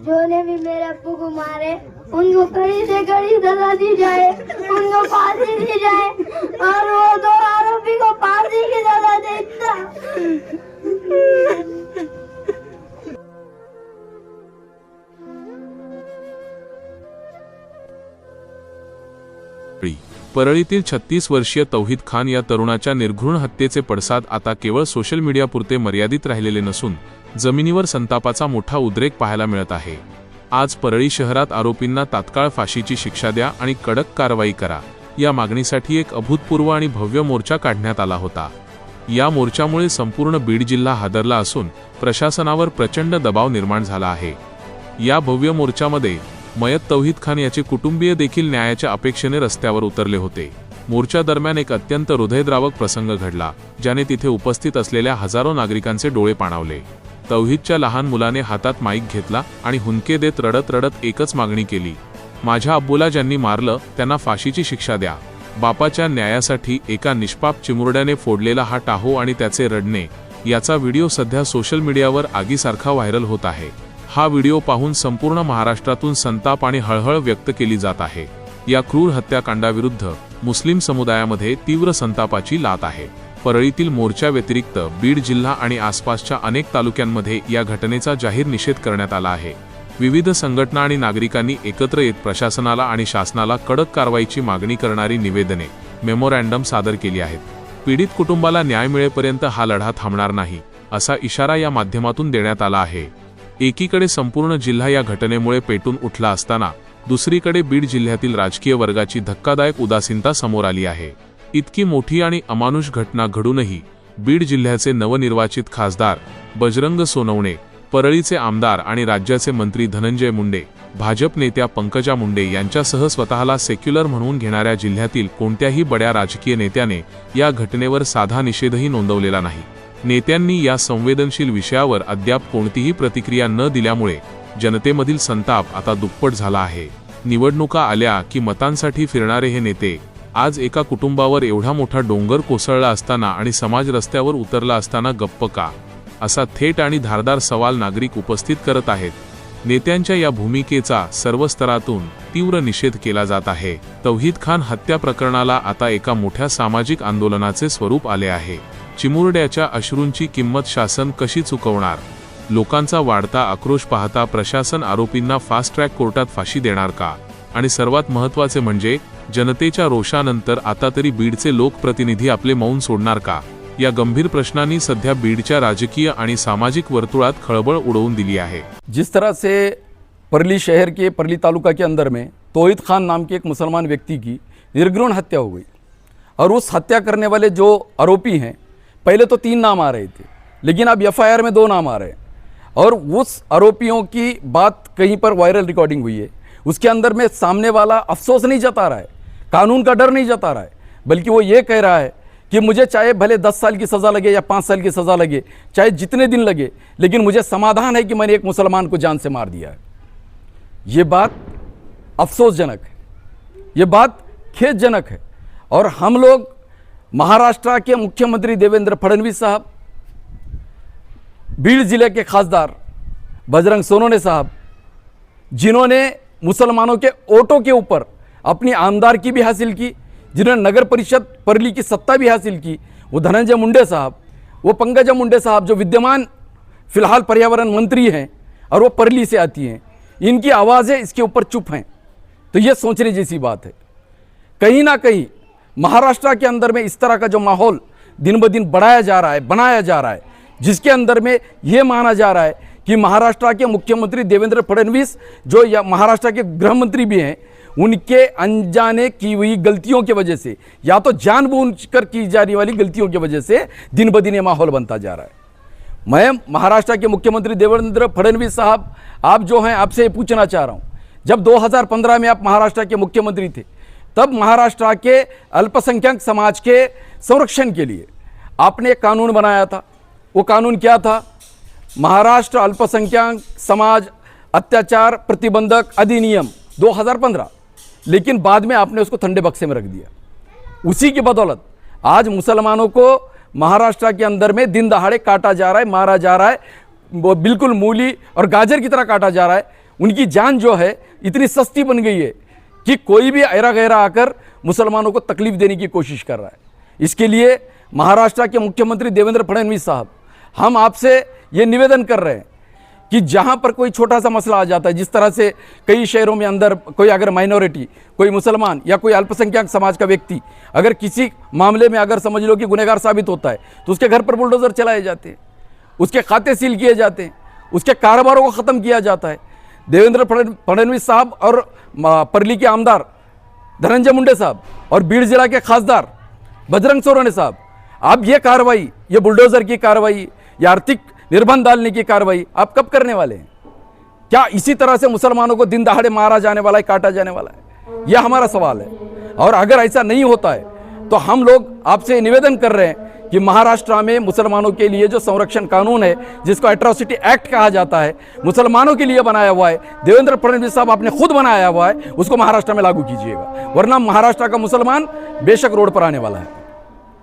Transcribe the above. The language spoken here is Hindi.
जो ने भी मेरे अप्पू को मारे उनको कड़ी से कड़ी सजा दी जाए, उनको फांसी दी जाए और वो दो आरोपी को फांसी की सजा दे। परळीतील 36 वर्षीय तौहीद खान या तरुणाच्या निर्घृण हत्येचे पडसाद आता केवळ सोशल मीडियापुरते मर्यादित राहिलेले नसून जमिनीवर संतापाचा मोठा उद्रेक पाहायला मिळत आहे। आज परळी शहरात आरोपींना तात्काळ फाशीची शिक्षा द्या आणि कडक कारवाई करा या मागणीसाठी एक अभूतपूर्व आणि भव्य मोर्चा काढण्यात आला होता। या मोर्चामुळे संपूर्ण बीड जिल्हा हादरला असून प्रशासनावर प्रचंड दबाव निर्माण झाला आहे। या भव्य मोर्चामध्ये मयत तौहीद खान याचे कुटुंबीय देखील न्यायाच्या अपेक्षेने रस्त्यावर उतरले होते। मोर्चा दरम्यान एक अत्यंत हृदयद्रावक प्रसंग घडला, ज्याने तिथे उपस्थित असलेल्या हजारो नागरिकांचे डोळे पाणावले। तौहीदच्या लहान मुलाने हातात माईक घेतला आणि हुंदके देत रडत रडत एकच मागणी केली, माझ्या अब्बूला ज्यांनी मारलं त्यांना फाशीची शिक्षा द्या। बापाच्या न्यायासाठी एका निष्पाप चिमुरड्याने फोडलेला हा टाहो आणि त्याचे रडणे याचा व्हिडिओ सध्या सोशल मीडियावर आगीसारखा व्हायरल होत आहे। हा व्हिडिओ पाहून संपूर्ण महाराष्ट्रातून संताप आणि हळहळ व्यक्त केली जात आहे। या क्रूर हत्याकांडाविरुद्ध मुस्लिम समुदायामध्ये तीव्र संतापाची लाट आहे। परळीतील मोर्चा व्यतिरिक्त बीड जिल्हा आणि आसपासच्या अनेक तालुक्यांमध्ये या घटनेचा जाहीर निषेध करण्यात आला आहे। विविध संघटना आणि नागरिकांनी एकत्र येत प्रशासनाला आणि शासनाला कडक कारवाईची मागणी करणारी निवेदने, मेमोरँडम सादर केली आहेत। पीडित कुटुंबाला न्याय मिळेपर्यंत हा लढा थांबणार नाही असा इशारा या माध्यमातून देण्यात आला आहे। एकीकडे संपूर्ण जिल्हा या घटनेमुळे पेटून उठला असताना दुसरीकडे बीड जिल्ह्यातील राजकीय वर्गाची धक्कादायक उदासीनता समोर आली आहे। इतकी मोठी आणि अमानुष घटना घडूनही बीड जिल्ह्याचे नवनिर्वाचित खासदार बजरंग सोनवणे, परळीचे आमदार आणि राज्याचे मंत्री धनंजय मुंडे, भाजप नेत्या पंकजा मुंडे यांच्यासह स्वतःला सेक्युलर म्हणून घेणाऱ्या जिल्ह्यातील कोणत्याही बड्या राजकीय नेत्याने या घटनेवर साधा निषेधही नोंदवलेला नाही। नेत्यांनी या संवेदनशील विषयावर अद्याप कोणतीही प्रतिक्रिया न दिल्यामुळे जनतेमधील संताप आता दुप्पट झाला आहे। निवडणुका आल्या की मतांसाठी फिरणारे हे नेते आज एका कुटुंबावर एवढा मोठा डोंगर कोसळला असताना आणि समाज रस्त्यावर उतरला असताना गप्प का, असा थेट आणि धारदार सवाल नागरिक उपस्थित करत आहेत। नेत्यांच्या या भूमिकेचा सर्व स्तरातून तीव्र निषेध केला जात आहे। तौहीद खान हत्या प्रकरणाला आता एका मोठ्या सामाजिक आंदोलनाचे स्वरूप आले आहे। चिमुरड्याच्या अश्रूंची किंमत शासन कशी चुकवणार? लोकांचा वाढता आक्रोश पाहता प्रशासन आरोपींना फास्ट ट्रॅक कोर्टात फाशी देणार का? आणि सर्वात महत्त्वाचे म्हणजे जनतेच्या रोषानंतर आता तरी बीडचे लोकप्रतिनिधी आपले मौन सोडणार का? या गंभीर प्रश्नांनी सध्या बीडच्या राजकीय आणि सामाजिक वर्तुळात खळबळ उडवून दिली आहे। जिस तरह से परली शहर के परली तालुका के अंदर में तौहीद खान नाम के एक मुसलमान व्यक्ति की निर्घृण हत्या हो गई और उस हत्या करने वाले जो आरोपी हैं, पहले तो 3 नाम आ रहे थे लेकिन अब FIR में 2 नाम आ रहे हैं और उस आरोपियों की बात कहीं पर वायरल रिकॉर्डिंग हुई है। उसके अंदर में सामने वाला अफसोस नहीं जता रहा है, कानून का डर नहीं जता रहा है, बल्कि वो ये कह रहा है कि मुझे चाहे भले 10 साल की सज़ा लगे या 5 साल की सज़ा लगे, चाहे जितने दिन लगे, लेकिन मुझे समाधान है कि मैंने एक मुसलमान को जान से मार दिया है। ये बात अफसोसजनक है, ये बात खेदजनक है। और हम लोग महाराष्ट्र के मुख्यमंत्री देवेंद्र फडणवीस साहब, बीड जिले के खासदार बजरंग सोनवणे साहब, जिन्होंने मुसलमानों के वोटों के ऊपर अपनी आमदारकी भी हासिल की, जिन्होंने नगर परिषद परली की सत्ता भी हासिल की, वो धनंजय मुंडे साहब, वो पंकजा मुंडे साहब जो विद्यमान फिलहाल पर्यावरण मंत्री हैं और वो परली से आती हैं, इनकी आवाज़ें इसके ऊपर चुप हैं। तो ये सोचने जैसी बात है। कहीं ना कहीं महाराष्ट्र के अंदर में इस तरह का जो माहौल दिन ब दिन बढ़ाया जा रहा है, बनाया जा रहा है, जिसके अंदर में ये माना जा रहा है कि महाराष्ट्र के मुख्यमंत्री देवेंद्र फडणवीस जो या महाराष्ट्र के गृह मंत्री भी हैं, उनके अनजाने की हुई गलतियों की वजह से या तो जानबूझकर की जाने वाली गलतियों की वजह से दिन ब दिन ये माहौल बनता जा रहा है। मैं महाराष्ट्र के मुख्यमंत्री देवेंद्र फडणवीस साहब, आप जो हैं, आपसे ये पूछना चाह रहा हूँ, जब 2015 में आप महाराष्ट्र के मुख्यमंत्री थे, तब महाराष्ट्र के अल्पसंख्यक समाज के संरक्षण के लिए आपने एक कानून बनाया था। वो कानून क्या था? महाराष्ट्र अल्पसंख्यक समाज अत्याचार प्रतिबंधक अधिनियम 2015। लेकिन बाद में आपने उसको ठंडे बक्से में रख दिया। उसी की बदौलत आज मुसलमानों को महाराष्ट्र के अंदर में दिन दहाड़े काटा जा रहा है, मारा जा रहा है, वो बिल्कुल मूली और गाजर की तरह काटा जा रहा है। उनकी जान जो है इतनी सस्ती बन गई है कि कोई भी ऐरा गैरा आकर मुसलमानों को तकलीफ देने की कोशिश कर रहा है। इसके लिए महाराष्ट्र के मुख्यमंत्री देवेंद्र फडणवीस साहब, हम आपसे ये निवेदन कर रहे हैं कि जहां पर कोई छोटा सा मसला आ जाता है, जिस तरह से कई शहरों में अंदर कोई अगर माइनॉरिटी, कोई मुसलमान या कोई अल्पसंख्यक समाज का व्यक्ति अगर किसी मामले में अगर समझ लो कि गुनहगार साबित होता है तो उसके घर पर बुलडोजर चलाए जाते हैं, उसके खाते सील किए जाते हैं, उसके कारोबारों को ख़त्म किया जाता है। देवेंद्र फडणवीस साहब और परली के आमदार धनंजय मुंडे साहब और बीड़ जिला के खासदार बजरंग सोनवणे साहब, आप ये कार्रवाई, ये बुलडोजर की कार्रवाई, ये आर्थिक निर्बंध डालने की कार्रवाई आप कब करने वाले हैं? क्या इसी तरह से मुसलमानों को दिन दहाड़े मारा जाने वाला है, काटा जाने वाला है? यह हमारा सवाल है। और अगर ऐसा नहीं होता है तो हम लोग आपसे निवेदन कर रहे हैं कि महाराष्ट्र में मुसलमानों के लिए जो संरक्षण कानून है, जिसको एट्रोसिटी एक्ट कहा जाता है, मुसलमानों के लिए बनाया हुआ है, देवेंद्र फडणवीस साहब आपने खुद बनाया हुआ है, उसको महाराष्ट्र में लागू कीजिएगा, वरना महाराष्ट्र का मुसलमान बेशक रोड पर आने वाला है।